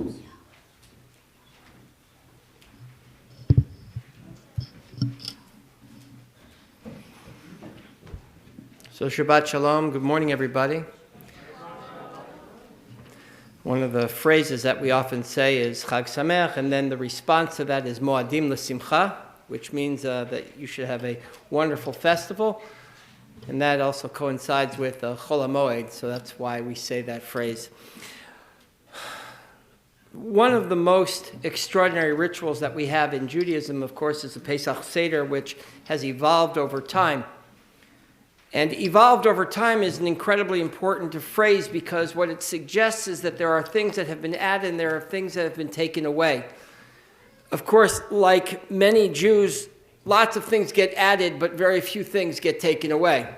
So Shabbat Shalom, good morning everybody. One of the phrases that we often say is Chag Sameach, and then the response to that is Moadim L'Simcha, which means that you should have a wonderful festival, and that also coincides with HaMoed, so that's why we say that phrase. One of the most extraordinary rituals that we have in Judaism, of course, is the Pesach Seder, which has evolved over time. And evolved over time is an incredibly important phrase because what it suggests is that there are things that have been added and there are things that have been taken away. Of course, like many Jews, lots of things get added, but very few things get taken away.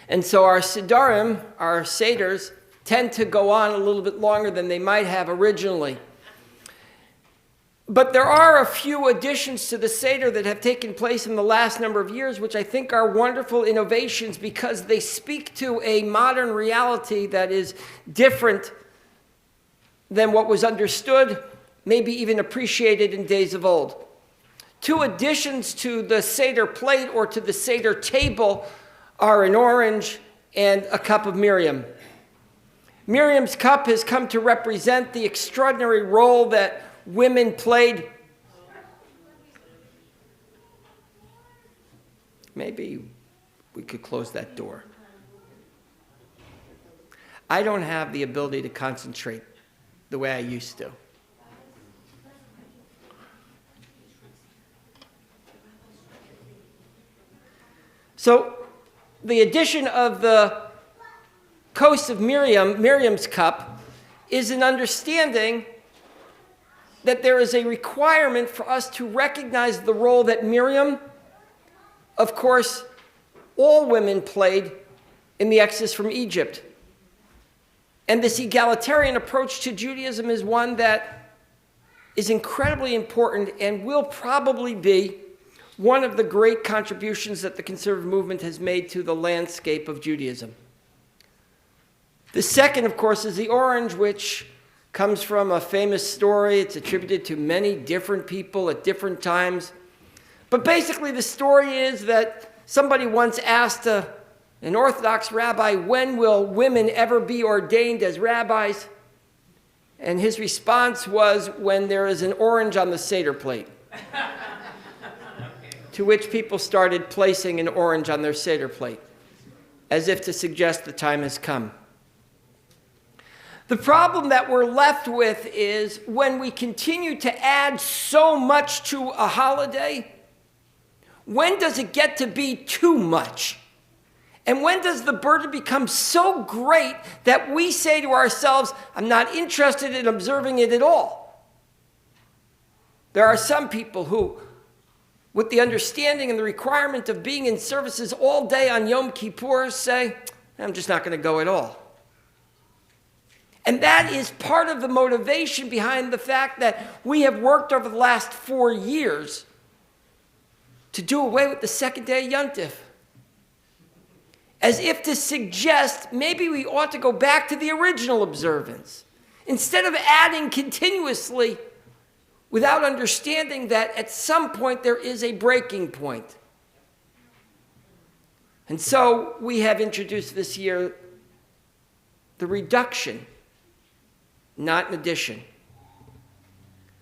And so our Siddharim, our Seders, tend to go on a little bit longer than they might have originally. But there are a few additions to the Seder that have taken place in the last number of years, which I think are wonderful innovations because they speak to a modern reality that is different than what was understood, maybe even appreciated in days of old. Two additions to the Seder plate or to the Seder table are an orange and a cup of Miriam. Miriam's cup has come to represent the extraordinary role that women played. Maybe we could close that door. I don't have the ability to concentrate the way I used to. So the addition of the Kos of Miriam's cup, is an understanding that there is a requirement for us to recognize the role that Miriam, of course, all women played in the exodus from Egypt. And this egalitarian approach to Judaism is one that is incredibly important and will probably be one of the great contributions that the conservative movement has made to the landscape of Judaism. The second, of course, is the orange, which comes from a famous story. It's attributed to many different people at different times. But basically the story is that somebody once asked an Orthodox rabbi, when will women ever be ordained as rabbis? And his response was, when there is an orange on the Seder plate. To which people started placing an orange on their Seder plate, as if to suggest the time has come. The problem that we're left with is when we continue to add so much to a holiday, when does it get to be too much? And when does the burden become so great that we say to ourselves, I'm not interested in observing it at all? There are some people who, with the understanding and the requirement of being in services all day on Yom Kippur, say, I'm just not going to go at all. And that is part of the motivation behind the fact that we have worked over the last 4 years to do away with the second day of Yontif. As if to suggest maybe we ought to go back to the original observance. Instead of adding continuously without understanding that at some point there is a breaking point. And so we have introduced this year the reduction, not an addition.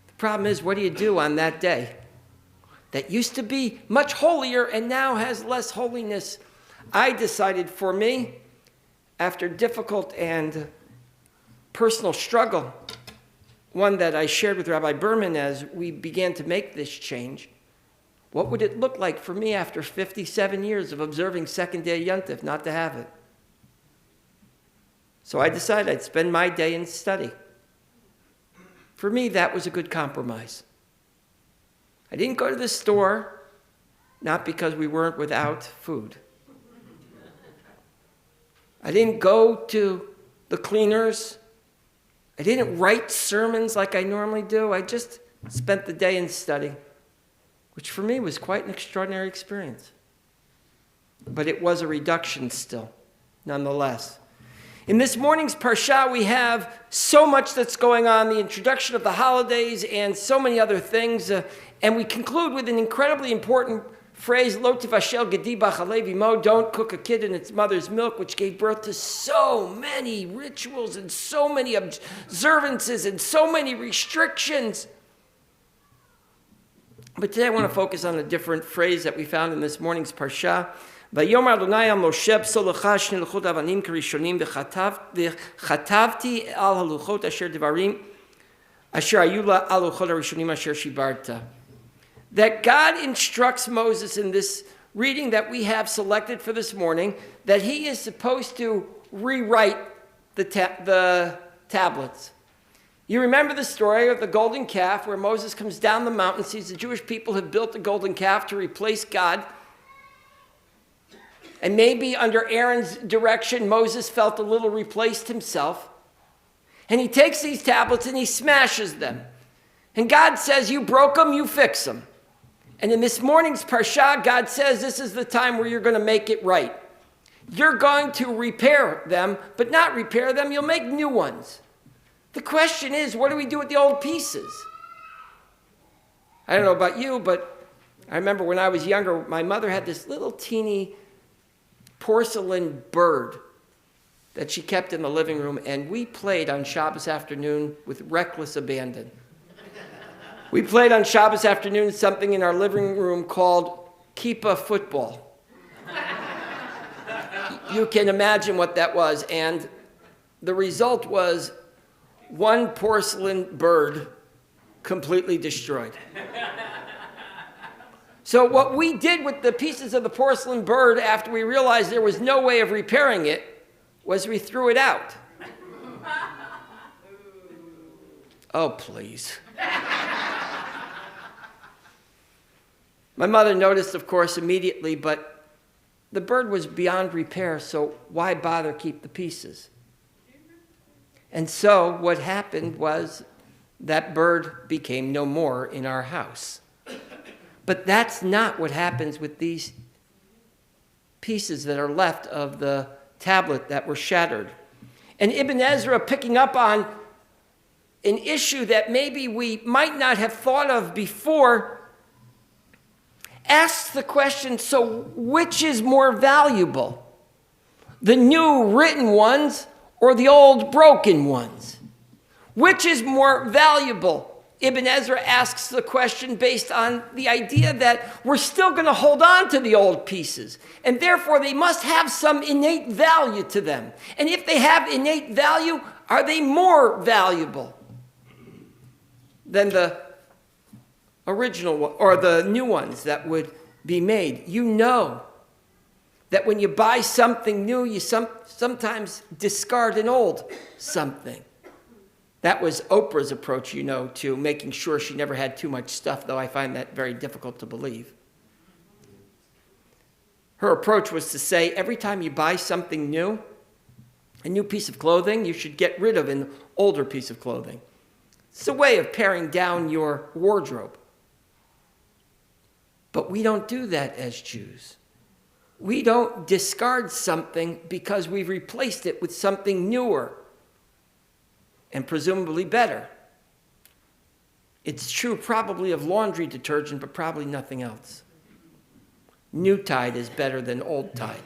The problem is, what do you do on that day that used to be much holier and now has less holiness? I decided for me, after difficult and personal struggle, one that I shared with Rabbi Berman as we began to make this change, what would it look like for me after 57 years of observing second day Yontif not to have it? So I decided I'd spend my day in study. For me, that was a good compromise. I didn't go to the store, not because we weren't without food. I didn't go to the cleaners. I didn't write sermons like I normally do. I just spent the day in study, which for me was quite an extraordinary experience. But it was a reduction still, nonetheless. In this morning's parsha, we have so much that's going on, the introduction of the holidays and so many other things. And we conclude with an incredibly important phrase, Lo tivashel gedi b'chalev imo, don't cook a kid in its mother's milk, which gave birth to so many rituals and so many observances and so many restrictions. But today I want to focus on a different phrase that we found in this morning's parsha. Vayomar Adonai al Moshe b'solecha shnei luchot avanim kirishonim v'chatavti al haluchot asher devarim asher ayula al luchot harishonim asher shibarta. That God instructs Moses in this reading that we have selected for this morning that he is supposed to rewrite the tablets. You remember the story of the golden calf where Moses comes down the mountain, sees the Jewish people have built a golden calf to replace God. And maybe under Aaron's direction, Moses felt a little replaced himself. And he takes these tablets and he smashes them. And God says, you broke them, you fix them. And in this morning's parsha, God says this is the time where you're going to make it right. You're going to repair them, but not repair them, you'll make new ones. The question is, what do we do with the old pieces? I don't know about you, but I remember when I was younger, my mother had this little teeny porcelain bird that she kept in the living room, and we played on Shabbos afternoon with reckless abandon. We played on Shabbos afternoon something in our living room called Keepa football. You can imagine what that was, and the result was one porcelain bird completely destroyed. So what we did with the pieces of the porcelain bird after we realized there was no way of repairing it was we threw it out. Oh, please. My mother noticed, of course, immediately, but the bird was beyond repair, so why bother keep the pieces? And so what happened was that bird became no more in our house. But that's not what happens with these pieces that are left of the tablet that were shattered. And Ibn Ezra, picking up on an issue that maybe we might not have thought of before, asks the question, so which is more valuable? The new written ones or the old broken ones? Which is more valuable? Ibn Ezra asks the question based on the idea that we're still going to hold on to the old pieces, and therefore they must have some innate value to them. And if they have innate value, are they more valuable than the original one, or the new ones that would be made? You know that when you buy something new, you sometimes discard an old something. That was Oprah's approach, to making sure she never had too much stuff, though I find that very difficult to believe. Her approach was to say, every time you buy something new, a new piece of clothing, you should get rid of an older piece of clothing. It's a way of paring down your wardrobe. But we don't do that as Jews. We don't discard something because we've replaced it with something newer and presumably better. It's true probably of laundry detergent, but probably nothing else. New Tide is better than Old Tide.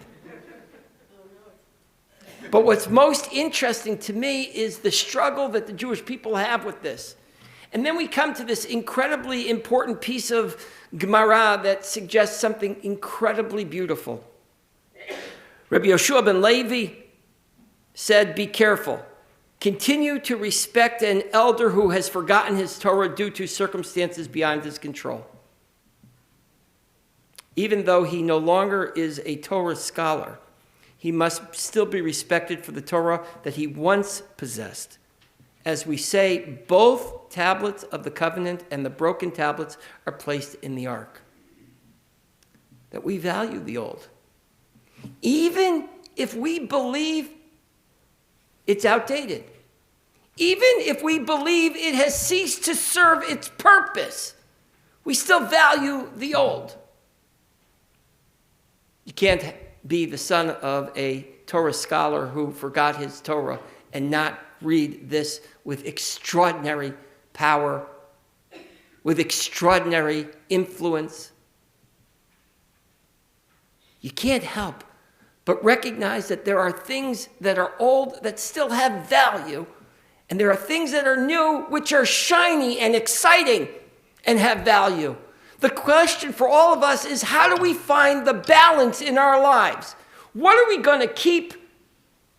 But what's most interesting to me is the struggle that the Jewish people have with this. And then we come to this incredibly important piece of Gemara that suggests something incredibly beautiful. Rabbi Yoshua ben Levi said, be careful. Continue to respect an elder who has forgotten his Torah due to circumstances beyond his control. Even though he no longer is a Torah scholar, he must still be respected for the Torah that he once possessed. As we say, both tablets of the covenant and the broken tablets are placed in the ark. That we value the old. Even if we believe it's outdated. Even if we believe it has ceased to serve its purpose, we still value the old. You can't be the son of a Torah scholar who forgot his Torah and not read this with extraordinary power, with extraordinary influence? You can't help but recognize that there are things that are old that still have value, and there are things that are new which are shiny and exciting and have value. The question for all of us is, how do we find the balance in our lives? What are we going to keep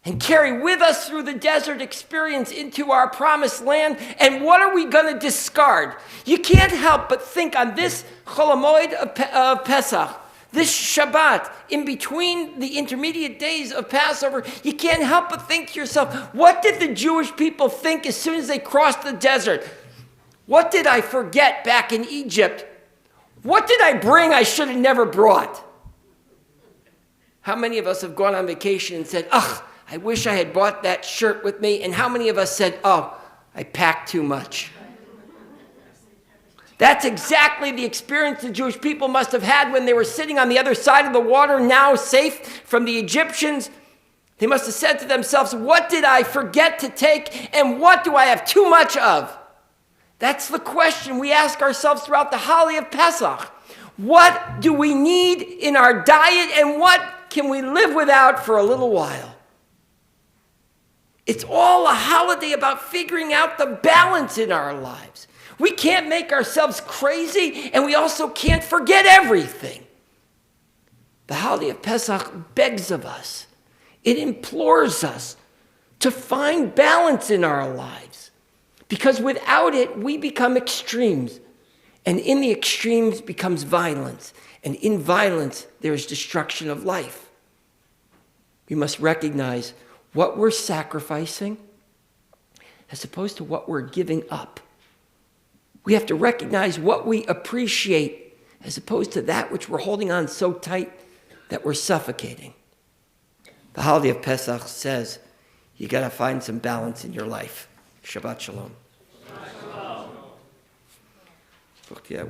and carry with us through the desert experience into our promised land? And what are we going to discard? You can't help but think on this HaMoed of Pesach, this Shabbat, in between the intermediate days of Passover, you can't help but think to yourself, what did the Jewish people think as soon as they crossed the desert? What did I forget back in Egypt? What did I bring I should have never brought? How many of us have gone on vacation and said, I wish I had brought that shirt with me? And how many of us said, I packed too much? That's exactly the experience the Jewish people must have had when they were sitting on the other side of the water, now safe from the Egyptians. They must have said to themselves, what did I forget to take, and what do I have too much of? That's the question we ask ourselves throughout the holiday of Pesach. What do we need in our diet, and what can we live without for a little while? It's all a holiday about figuring out the balance in our lives. We can't make ourselves crazy, and we also can't forget everything. The holiday of Pesach begs of us. It implores us to find balance in our lives, because without it, we become extremes, and in the extremes becomes violence, and in violence, there is destruction of life. We must recognize what we're sacrificing as opposed to what we're giving up. We have to recognize what we appreciate as opposed to that which we're holding on so tight that we're suffocating. The holiday of Pesach says you got to find some balance in your life. Shabbat shalom.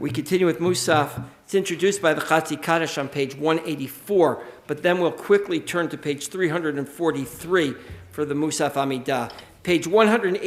We continue with Musaf. It's introduced by the Chatzi Kaddish on page 184, but then we'll quickly turn to page 343 for the Musaf Amidah. Page 180.